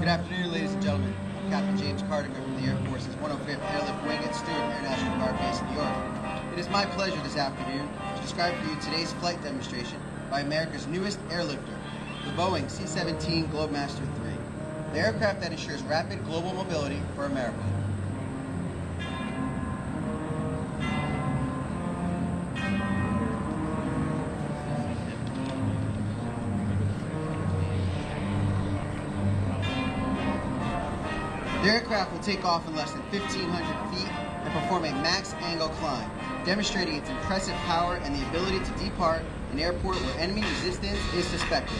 Good afternoon, ladies and gentlemen. I'm Captain James Cardigan from the Air Force's 105th Airlift Wing at Stewart Air National Guard Base in New York. It is my pleasure this afternoon to describe for you today's flight demonstration by America's newest airlifter, the Boeing C-17 Globemaster III, the aircraft that ensures rapid global mobility for America. The aircraft will take off in less than 1,500 feet and perform a max angle climb, demonstrating its impressive power and the ability to depart an airport where enemy resistance is suspected.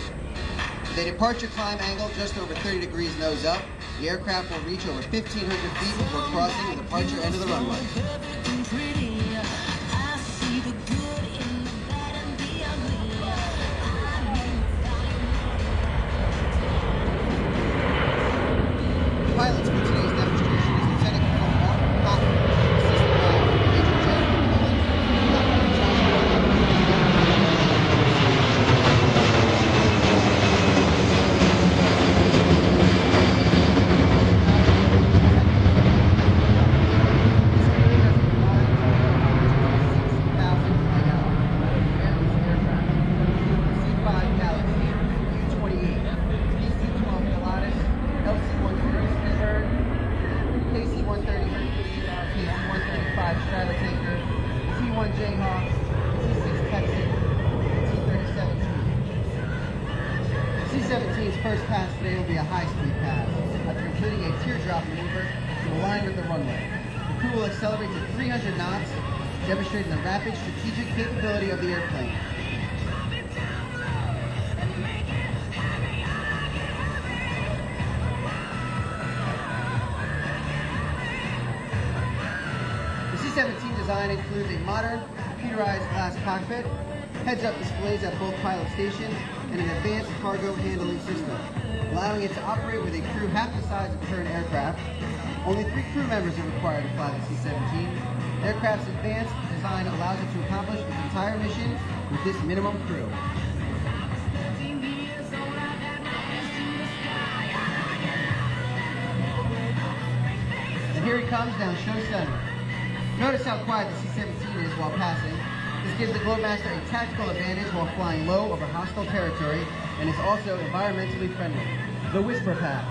With a departure climb angle just over 30 degrees nose up, the aircraft will reach over 1,500 feet before crossing the departure end of the runway. Pilots for today's demonstration is Lieutenant Colonel Mark Cotton, assisted by Major General C-5 Galaxy, U-28, DC-12 Pilatus, LC-130 KC-130 Hercules, KC-135 Stratotanker, T-1 Jayhawk, T-6 Texan, T-37 T. C-17's first pass today will be a high-speed pass, after completing a teardrop maneuver to align with the runway. The crew will accelerate to 300 knots, demonstrating the rapid strategic capability of the airplane. The C-17 design includes a modern, computerized glass cockpit, heads-up displays at both pilot stations, and an advanced cargo handling system, allowing it to operate with a crew half the size of current aircraft. Only 3 crew members are required to fly the C-17. The aircraft's advanced design allows it to accomplish its entire mission with this minimum crew. And here he comes down show center. Notice how quiet the C-17 is while passing. This gives the Globemaster a tactical advantage while flying low over hostile territory, and is also environmentally friendly. The Whisper Pass.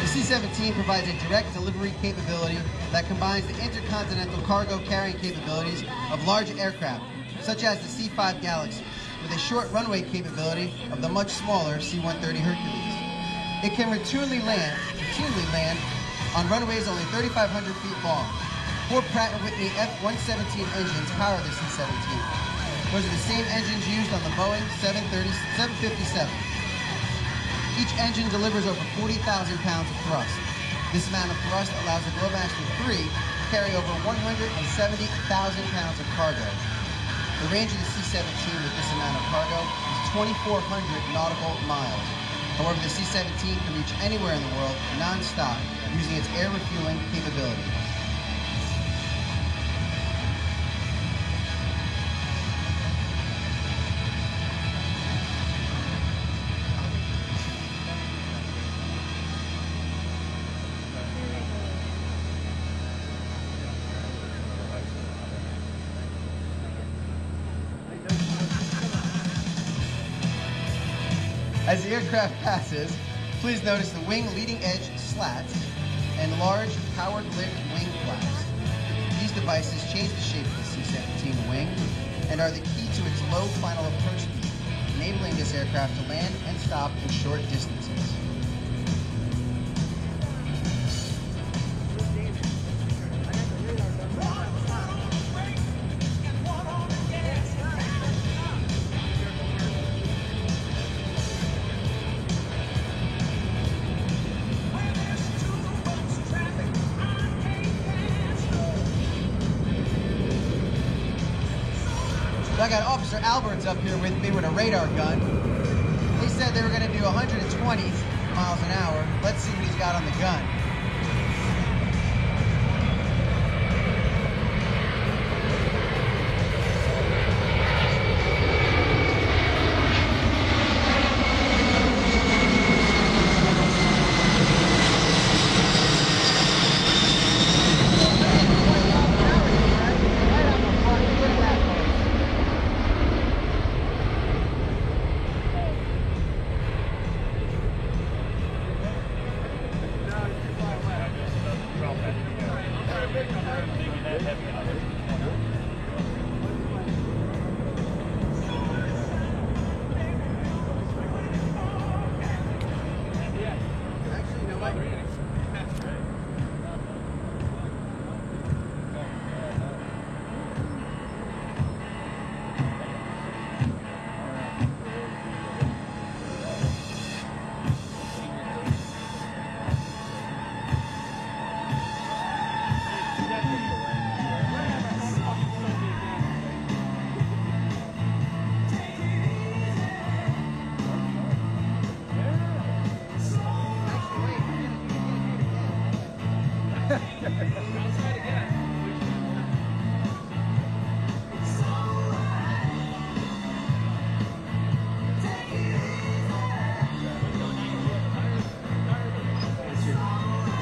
The C-17 provides a direct delivery capability that combines the intercontinental cargo carrying capabilities of large aircraft, such as the C-5 Galaxy, with a short runway capability of the much smaller C-130 Hercules. It can routinely land on runways only 3,500 feet long. 4 Pratt & Whitney F-117 engines power the C-17. Those are the same engines used on the Boeing 757. Each engine delivers over 40,000 pounds of thrust. This amount of thrust allows the Globemaster III to carry over 170,000 pounds of cargo. The range of the C-17 with this amount of cargo is 2,400 nautical miles. However, the C-17 can reach anywhere in the world non-stop using its air refueling capability. As the aircraft passes, please notice the wing leading edge slats and large powered lift wing flaps. These devices change the shape of the C-17 wing and are the key to its low final approach speed, enabling this aircraft to land and stop in short distances. I got Officer Alberts up here with me with a radar gun. They said they were going to do 120 miles an hour. Let's see what he's got on the gun.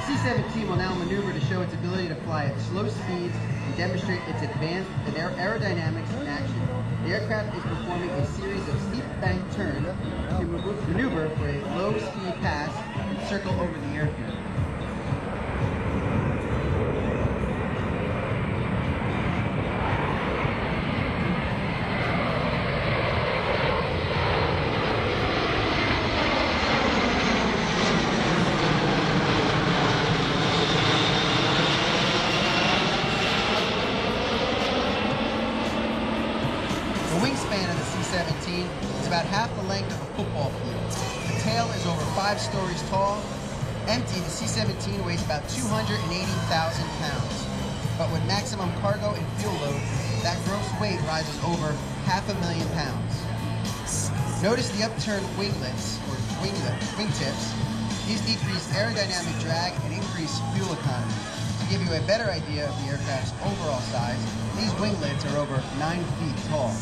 C-17 will now maneuver to show its ability to fly at slow speeds and demonstrate its advanced aerodynamics in action. The aircraft is performing a series of steep bank turns to maneuver for a low-speed pass and circle over the airfield. The wingspan of the C-17 is about half the length of a football field. The tail is over 5 stories tall. Empty, the C-17 weighs about 280,000 pounds. But with maximum cargo and fuel load, that gross weight rises over 500,000 pounds. Notice the upturned winglets, or wingtips. These decrease aerodynamic drag and increase fuel economy. To give you a better idea of the aircraft's overall size, these winglets are over 9 feet tall.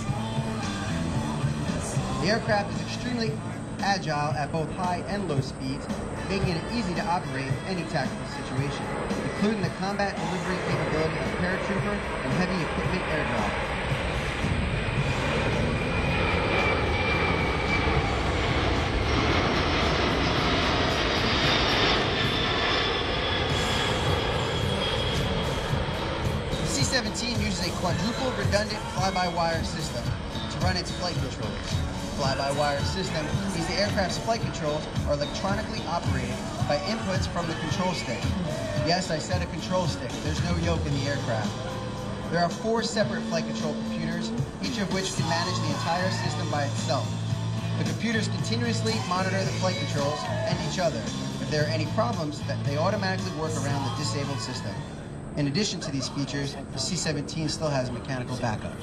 The aircraft is extremely agile at both high and low speeds, making it easy to operate in any tactical situation, including the combat delivery capability of paratrooper and heavy equipment airdrop. The C-17 uses a quadruple redundant fly-by-wire system to run its flight controls. Fly-by-wire system means the aircraft's flight controls are electronically operated by inputs from the control stick. Yes, I said a control stick. There's no yoke in the aircraft. There are 4 separate flight control computers, each of which can manage the entire system by itself. The computers continuously monitor the flight controls and each other. If there are any problems, they automatically work around the disabled system. In addition to these features, the C-17 still has mechanical backup.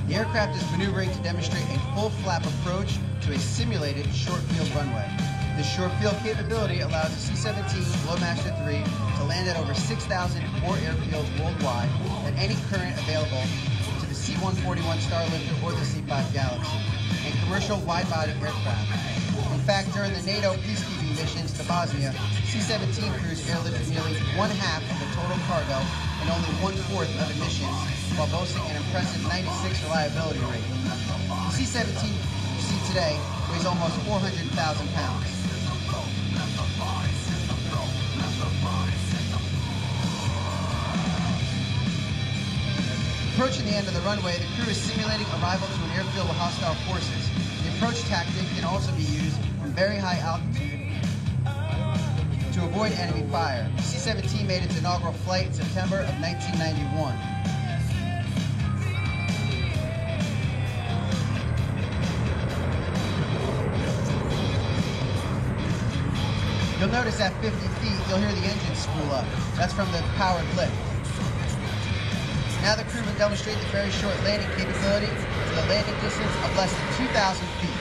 The aircraft is maneuvering to demonstrate a full flap approach to a simulated short field runway. This short field capability allows the C-17 Glowmaster III to land at over 6,004 airfields worldwide at any current available to the C-141 Starlifter or the C-5 Galaxy, and commercial wide-body aircraft. In fact, during the NATO peacekeeping missions to Bosnia, C-17 crews airlifted nearly 1/2 of the total cargo and only 1/4 of emissions, while boasting an impressive 96 reliability rate. The C-17 you see today weighs almost 400,000 pounds. Approaching the end of the runway, the crew is simulating arrival to an airfield with hostile forces. The approach tactic can also be used from very high altitude to avoid enemy fire. The C-17 made its inaugural flight in September of 1991. You'll notice at 50 feet, you'll hear the engine spool up. That's from the powered lift. Now the crew will demonstrate the very short landing capability to the landing distance of less than 2,000 feet.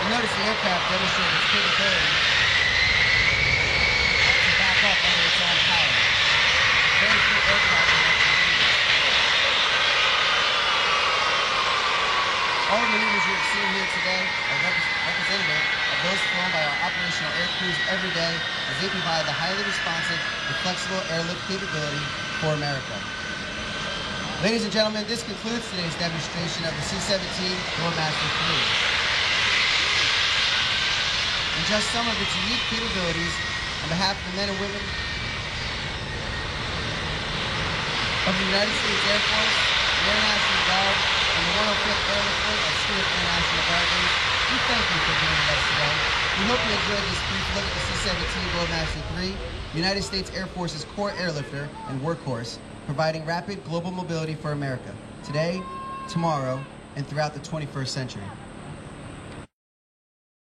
Notice the aircraft demonstrated its capability to back up under its own power. Very few aircraft can actually do this. All the maneuvers you have seen here today are representative of those flown by our operational air crews every day as they provide the highly responsive and flexible airlift capability for America. Ladies and gentlemen, this concludes today's demonstration of the C-17 Globemaster III. And just some of its unique capabilities, on behalf of the men and women of the United States Air Force, the Air National Guard, and the 105th Airlift Wing of Stewart Air National Guard Base, we thank you for being with us today. We hope you enjoyed this brief look at the C-17 Globemaster III, the United States Air Force's core airlifter and workhorse, providing rapid global mobility for America, today, tomorrow, and throughout the 21st century.